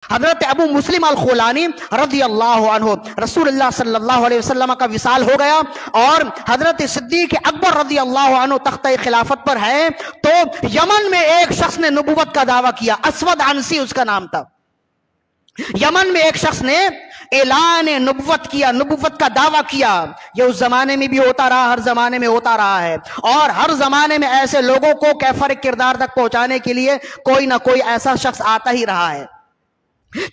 حضرت ابو مسلم الخولانی رضی اللہ عنہ، رسول اللہ صلی اللہ علیہ وسلم کا وصال ہو گیا اور حضرت صدیق اکبر رضی اللہ عنہ تختہ خلافت پر ہے، تو یمن میں ایک شخص نے نبوت کا دعویٰ کیا، اسود عنسی اس کا نام تھا۔ یمن میں ایک شخص نے اعلان نبوت کیا، نبوت کا دعویٰ کیا۔ یہ اس زمانے میں بھی ہوتا رہا، ہر زمانے میں ہوتا رہا ہے، اور ہر زمانے میں ایسے لوگوں کو کیفر کردار تک پہنچانے کے لیے کوئی نہ کوئی ایسا شخص آتا ہی رہا ہے۔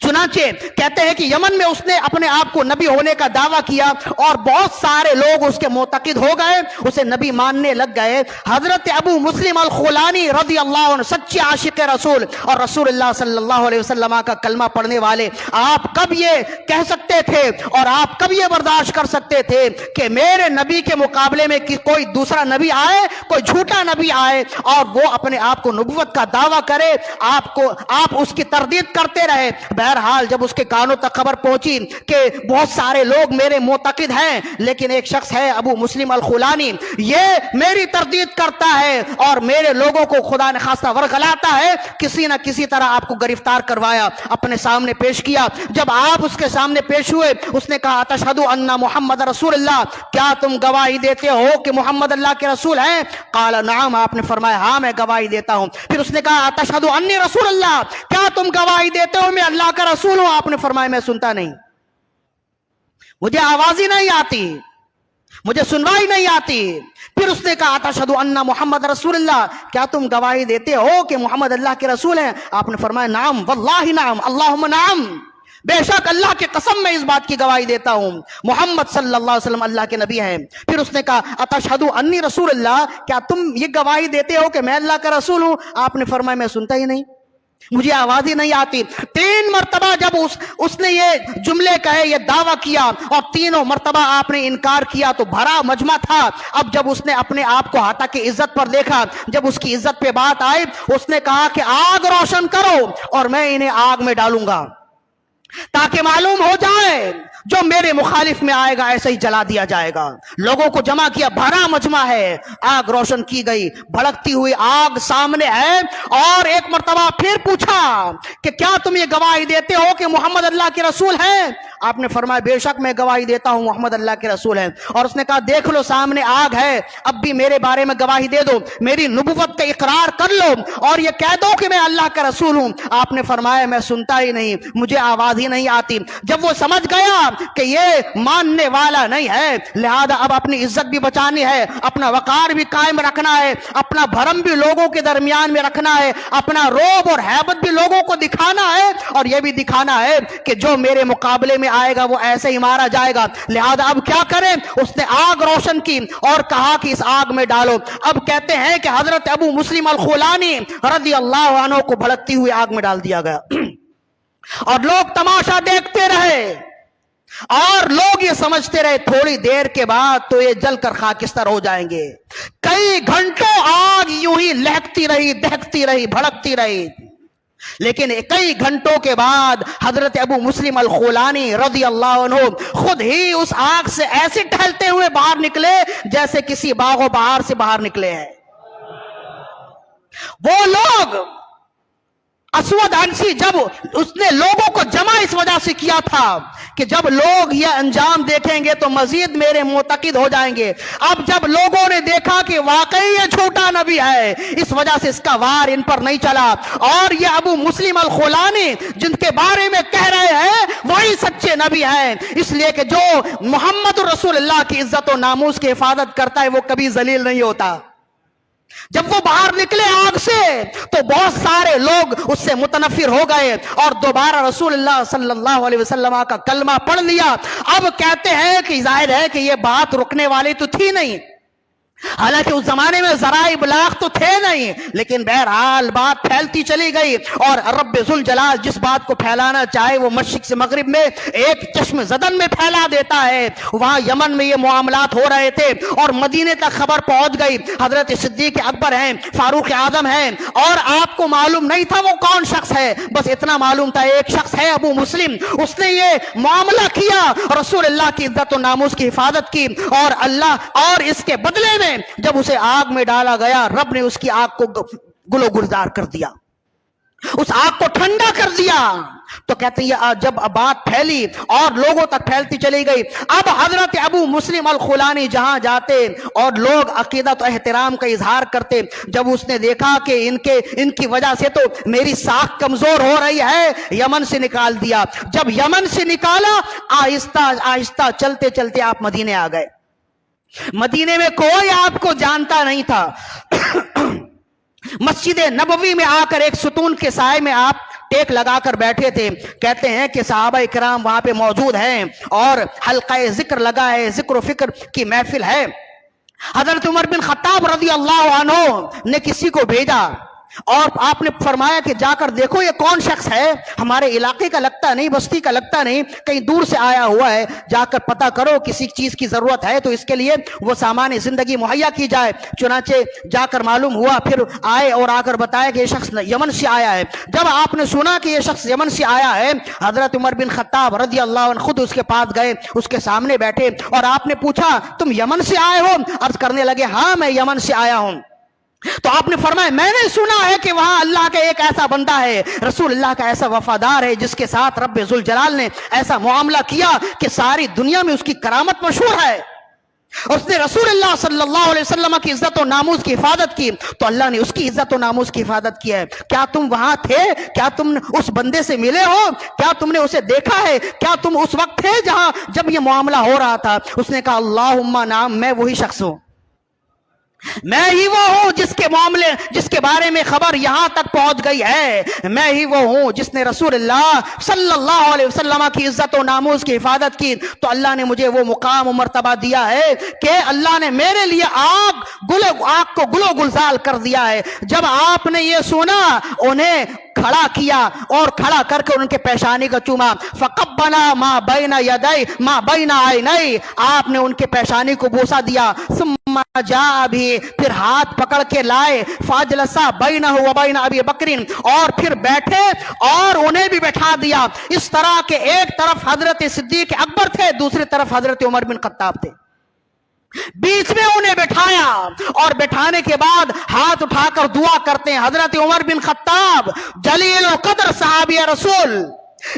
چنانچہ کہتے ہیں کہ یمن میں اس نے اپنے آپ کو نبی ہونے کا دعویٰ کیا اور بہت سارے لوگ اس کے معتقد ہو گئے، اسے نبی ماننے لگ گئے۔ حضرت ابو مسلم الخولانی رضی اللہ عنہ سچے عاشق رسول اور رسول اللہ صلی اللہ علیہ وسلم کا کلمہ پڑھنے والے، آپ کب یہ کہہ سکتے تھے اور آپ کب یہ برداشت کر سکتے تھے کہ میرے نبی کے مقابلے میں کوئی دوسرا نبی آئے، کوئی جھوٹا نبی آئے اور وہ اپنے آپ کو نبوت کا دعویٰ کرے، آپ اس کی تردید کرتے رہے؟ بہرحال جب اس کے کانوں تک خبر پہنچی کہ بہت سارے لوگ میرے معتقد ہیں، لیکن ایک شخص ہے ابو مسلم الخولانی، یہ میری تردید کرتا ہے اور میرے لوگوں کو خدا نے خاصہ ورغلاتا ہے، کسی نہ کسی طرح آپ کو گرفتار کروایا، اپنے سامنے پیش کیا۔ جب آپ اس کے سامنے پیش ہوئے، اس نے کہا اتشہد ان محمد رسول اللہ، کیا تم گواہی دیتے ہو کہ محمد اللہ کے رسول ہیں؟ قال نعم، آپ نے فرمایا ہاں میں گواہی دیتا ہوں۔ پھر اس نے کہا اتشہد انی رسول اللہ، کیا تم گواہی دیتے ہو میں اللہ کا رسول ہوں؟ آپ نے فرمایا میں سنتا نہیں، مجھے آواز ہی نہیں آتی، مجھے سنوائی نہیں آتی۔ پھر اس نے کہا اتشہد ان محمد رسول اللہ، کیا تم گواہی دیتے ہو کہ محمد اللہ کے رسول ہیں؟ آپ نے فرمایا نعم واللہ نعم اللہم نعم، بے شک اللہ کی قسم میں اس بات کی گواہی دیتا ہوں محمد صلی اللہ علیہ وسلم اللہ کے نبی ہیں۔ پھر اس نے کہا اتشہد انی رسول اللہ، کیا تم یہ گواہی دیتے ہو کہ میں اللہ کا رسول ہوں؟ آپ نے فرمایا میں سنتا ہی نہیں، مجھے آواز ہی نہیں آتی۔ 3 مرتبہ جب اس نے یہ جملے کہے، یہ دعویٰ کیا اور تینوں مرتبہ آپ نے انکار کیا تو بھرا مجمع تھا۔ اب جب اس نے اپنے آپ کو ہاتھا کی عزت پر دیکھا، جب اس کی عزت پہ بات آئی، اس نے کہا کہ آگ روشن کرو اور میں انہیں آگ میں ڈالوں گا تاکہ معلوم ہو جائے جو میرے مخالف میں آئے گا ایسے ہی جلا دیا جائے گا۔ لوگوں کو جمع کیا، بھرا مجمع ہے، آگ روشن کی گئی، بھڑکتی ہوئی آگ سامنے ہے، اور ایک مرتبہ پھر پوچھا کہ کیا تم یہ گواہی دیتے ہو کہ محمد اللہ کے رسول ہیں؟ آپ نے فرمایا بے شک میں گواہی دیتا ہوں محمد اللہ کے رسول ہیں۔ اور اس نے کہا دیکھ لو سامنے آگ ہے، اب بھی میرے بارے میں گواہی دے دو، میری نبوت کا اقرار کر لو اور یہ کہہ دو کہ میں اللہ کا رسول ہوں۔ آپ نے فرمایا میں سنتا ہی نہیں، مجھے آواز ہی نہیں آتی۔ جب وہ سمجھ گیا کہ یہ ماننے والا نہیں ہے، لہذا اب اپنی عزت بھی بچانی ہے، اپنا وقار بھی قائم رکھنا ہے، اپنا بھرم بھی لوگوں کے درمیان میں رکھنا ہے، اپنا روب اور ہیبت بھی لوگوں کو دکھانا ہے، اور یہ بھی دکھانا ہے کہ جو میرے مقابلے میں آئے گا وہ ایسے ہی مارا جائے گا۔ لہذا اب کیا کریں؟ اس نے آگ روشن کی اور کہا کہ اس آگ میں ڈالو۔ اب کہتے ہیں کہ حضرت ابو مسلم الخولانی رضی اللہ عنہ کو بھڑکتی ہوئی آگ میں ڈال دیا گیا اور لوگ تماشا دیکھتے رہے اور لوگ یہ سمجھتے رہے تھوڑی دیر کے بعد تو یہ جل کر خاکستر ہو جائیں گے۔ کئی گھنٹوں آگ یوں ہی لہکتی رہی، دہکتی رہی، بھڑکتی رہی، لیکن کئی گھنٹوں کے بعد حضرت ابو مسلم الخولانی رضی اللہ عنہ خود ہی اس آگ سے ایسے ٹہلتے ہوئے باہر نکلے جیسے کسی باغ و بہار سے باہر نکلے ہیں۔ وہ لوگ اسود عنسی، جب اس نے لوگوں کو جمع اس وجہ سے کیا تھا کہ جب لوگ یہ انجام دیکھیں گے تو مزید میرے معتقد ہو جائیں گے۔ اب جب لوگوں نے دیکھا کہ واقعی یہ جھوٹا نبی ہے، اس وجہ سے اس کا وار ان پر نہیں چلا، اور یہ ابو مسلم الخولانی جن کے بارے میں کہہ رہے ہیں وہی سچے نبی ہیں، اس لیے کہ جو محمد رسول اللہ کی عزت و ناموس کی حفاظت کرتا ہے وہ کبھی ذلیل نہیں ہوتا۔ جب وہ باہر نکلے آگ سے تو بہت سارے لوگ اس سے متنفر ہو گئے اور دوبارہ رسول اللہ صلی اللہ علیہ وسلم کا کلمہ پڑھ لیا۔ اب کہتے ہیں کہ ظاہر ہے کہ یہ بات رکنے والی تو تھی نہیں، حالانکہ اس زمانے میں ذرائع ابلاغ تو تھے نہیں، لیکن بہرحال بات پھیلتی چلی گئی، اور رب ذوالجلال جس بات کو پھیلانا چاہے وہ مشرق سے مغرب میں ایک چشم زدن میں پھیلا دیتا ہے۔ وہاں یمن میں یہ معاملات ہو رہے تھے اور مدینے تک خبر پہنچ گئی، حضرت صدیق اکبر ہیں، فاروق اعظم ہیں، اور آپ کو معلوم نہیں تھا وہ کون شخص ہے، بس اتنا معلوم تھا ایک شخص ہے ابو مسلم، اس نے یہ معاملہ کیا، رسول اللہ کی عزت و ناموس کی حفاظت کی، اور اس کے بدلے میں جب اسے آگ میں ڈالا گیا رب نے اس کی آگ کو گلو گلزار کر دیا، اس آگ کو ٹھنڈا کر دیا۔ تو کہتے ہیں جب بات پھیلی اور لوگوں تک پھیلتی چلی گئی، اب حضرت ابو مسلم الخولانی جہاں جاتے اور لوگ عقیدت و احترام کا اظہار کرتے، جب اس نے دیکھا کہ ان کی وجہ سے تو میری ساکھ کمزور ہو رہی ہے، یمن سے نکال دیا۔ جب یمن سے نکالا، آہستہ آہستہ چلتے چلتے آپ مدینے آ گئے۔ مدینے میں کوئی آپ کو جانتا نہیں تھا۔ مسجد نبوی میں آ کر ایک ستون کے سائے میں آپ ٹیک لگا کر بیٹھے تھے۔ کہتے ہیں کہ صحابہ کرام وہاں پہ موجود ہیں اور حلقہ ذکر لگا ہے، ذکر و فکر کی محفل ہے۔ حضرت عمر بن خطاب رضی اللہ عنہ نے کسی کو بھیجا اور آپ نے فرمایا کہ جا کر دیکھو یہ کون شخص ہے، ہمارے علاقے کا لگتا نہیں، بستی کا لگتا نہیں، کہیں دور سے آیا ہوا ہے، جا کر پتہ کرو، کسی چیز کی ضرورت ہے تو اس کے لیے وہ سامان زندگی مہیا کی جائے۔ چنانچہ جا کر معلوم ہوا، پھر آئے اور آ کر بتایا کہ یہ شخص یمن سے آیا ہے۔ جب آپ نے سنا کہ یہ شخص یمن سے آیا ہے، حضرت عمر بن خطاب رضی اللہ عنہ خود اس کے پاس گئے، اس کے سامنے بیٹھے اور آپ نے پوچھا تم یمن سے آئے ہو؟ عرض کرنے لگے ہاں میں یمن سے آیا ہوں۔ تو آپ نے فرمایا میں نے سنا ہے کہ وہاں اللہ کا ایک ایسا بندہ ہے، رسول اللہ کا ایسا وفادار ہے، جس کے ساتھ رب ذوالجلال نے ایسا معاملہ کیا کہ ساری دنیا میں اس کی کرامت مشہور ہے۔ اس نے رسول اللہ صلی اللہ علیہ وسلم کی عزت و ناموس کی حفاظت کی تو اللہ نے اس کی عزت و ناموس کی حفاظت کی ہے۔ کیا تم وہاں تھے؟ کیا تم اس بندے سے ملے ہو؟ کیا تم نے اسے دیکھا ہے؟ کیا تم اس وقت تھے جب یہ معاملہ ہو رہا تھا؟ اس نے کہا اللہم نعم، میں وہی شخص ہوں، میں ہی وہ ہوں جس کے بارے میں خبر یہاں تک پہنچ گئی ہے، میں ہی وہ ہوں جس نے رسول اللہ صلی اللہ علیہ وسلم کی عزت و ناموس کی حفاظت کی۔ تو اللہ نے مجھے وہ مقام و مرتبہ دیا ہے کہ اللہ نے میرے لیے آگ کو گلو گلزار کر دیا ہے۔ جب آپ نے یہ سنا، انہیں کھڑا کیا اور کھڑا کر کے ان کے پیشانی کا چوما، فقبنا ما بین یدی ما بین عینی، آپ نے ان کے پیشانی کو بوسہ دیا، ثم جاء بھی، پھر ہاتھ پکڑ کے لائے، فاجلسا بینہ و بین ابی بکر، اور پھر بیٹھے اور انہیں بھی بٹھا دیا، اس طرح کہ ایک طرف حضرت صدیق اکبر تھے، دوسری طرف حضرت عمر بن خطاب تھے، بیچ میں انہیں بٹھایا اور بٹھانے کے بعد ہاتھ اٹھا کر دعا کرتے ہیں۔ حضرت عمر بن خطاب جلیل القدر صحابی رسول،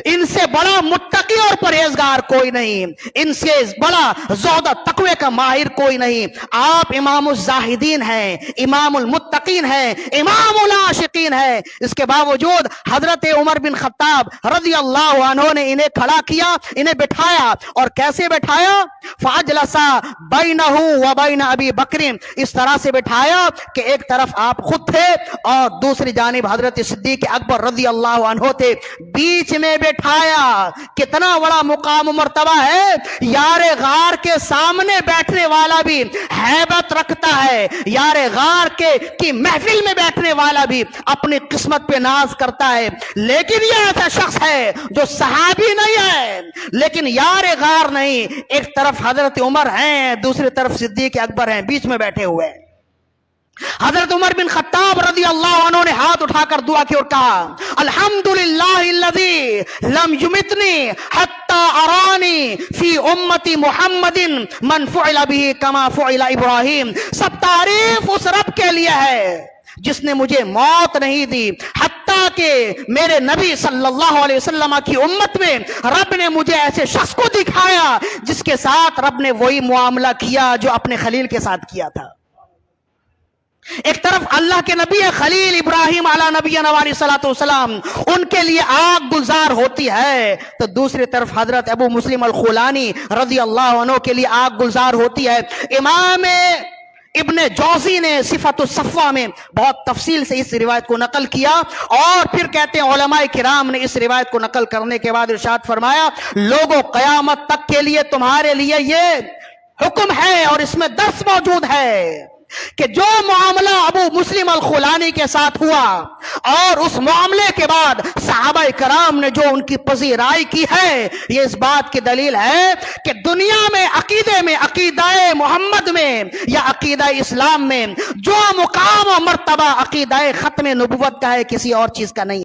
ان سے بڑا متقی اور پرہیزگار کوئی نہیں، ان سے بڑا زہد و تقوی کا ماہر کوئی نہیں۔ آپ امام الزاہدین ہیں، امام المتقین ہیں، امام العاشقین ہیں۔ اس کے باوجود حضرت عمر بن خطاب رضی اللہ عنہ نے انہیں کھڑا کیا، انہیں بٹھایا، اور کیسے بٹھایا؟ فاجلسا بینہ و بین ابی بکر، اس طرح سے بٹھایا کہ ایک طرف آپ خود تھے اور دوسری جانب حضرت صدیق اکبر رضی اللہ عنہ تھے، بیچ میں بٹھایا۔ کتنا بڑا مقام و مرتبہ ہے، یار غار کے سامنے بیٹھنے والا بھی ہیبت رکھتا ہے، یار غار کی محفل میں بیٹھنے والا بھی اپنی قسمت پہ ناز کرتا ہے۔ لیکن یہ ایسا شخص ہے جو صحابی نہیں ہے لیکن یار غار نہیں، ایک طرف حضرت عمر ہیں، دوسری طرف صدیق اکبر ہیں، بیچ میں بیٹھے ہوئے ہیں۔ حضرت عمر بن خطاب رضی اللہ عنہ نے ہاتھ اٹھا کر دعا کی اور کہا الحمدللہ الذی لم یمتنی حتی ارانی فی امتی محمد من فعل به کما فعل ابراہیم، سب تعریف اس رب کے لیے ہے جس نے مجھے موت نہیں دی، حتیٰ کہ میرے نبی صلی اللہ علیہ وسلم کی امت میں رب نے مجھے ایسے شخص کو دکھایا جس کے ساتھ رب نے وہی معاملہ کیا جو اپنے خلیل کے ساتھ کیا تھا۔ ایک طرف اللہ کے نبی خلیل ابراہیم علی نبینا علیہ الصلوۃ والسلام، ان کے لیے آگ گلزار ہوتی ہے، تو دوسری طرف حضرت ابو مسلم الخولانی رضی اللہ عنہ کے لیے آگ گلزار ہوتی ہے۔ امام ابن جوزی نے صفت الصفوہ میں بہت تفصیل سے اس روایت کو نقل کیا، اور پھر کہتے ہیں علماء کرام نے اس روایت کو نقل کرنے کے بعد ارشاد فرمایا لوگوں قیامت تک کے لیے تمہارے لیے یہ حکم ہے اور اس میں درس موجود ہے کہ جو معاملہ ابو مسلم الخولانی کے ساتھ ہوا اور اس معاملے کے بعد صحابہ کرام نے جو ان کی پذیرائی کی ہے، یہ اس بات کی دلیل ہے کہ دنیا میں عقیدہ محمد میں یا عقیدہ اسلام میں جو مقام و مرتبہ عقیدہ ختم نبوت کا ہے، کسی اور چیز کا نہیں۔